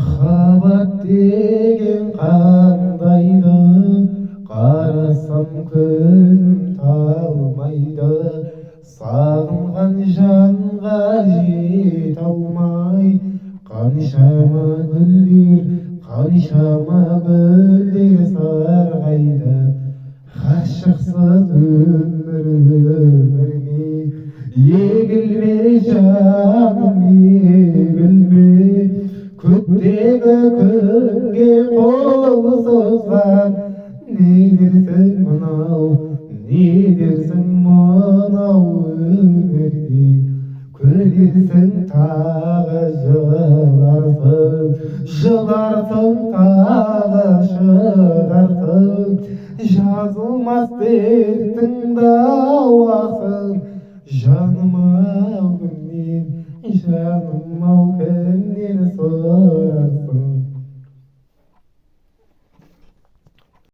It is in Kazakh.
Махаббат деген қандайды, қарасам көзім талмайды. Сағынған жанға жете алмай, қаншама гүлдер сарғайды. Ғашықсыз өмірме, егілме жаным, егілме. Көктегі күнге қол созған, не дерсің мынау өмірге? Көрерсің тағы жыларсың тағы шыдарсың. Жазылмас дерттің дауасын, жаным ау кімнен, жаным ау кімнен.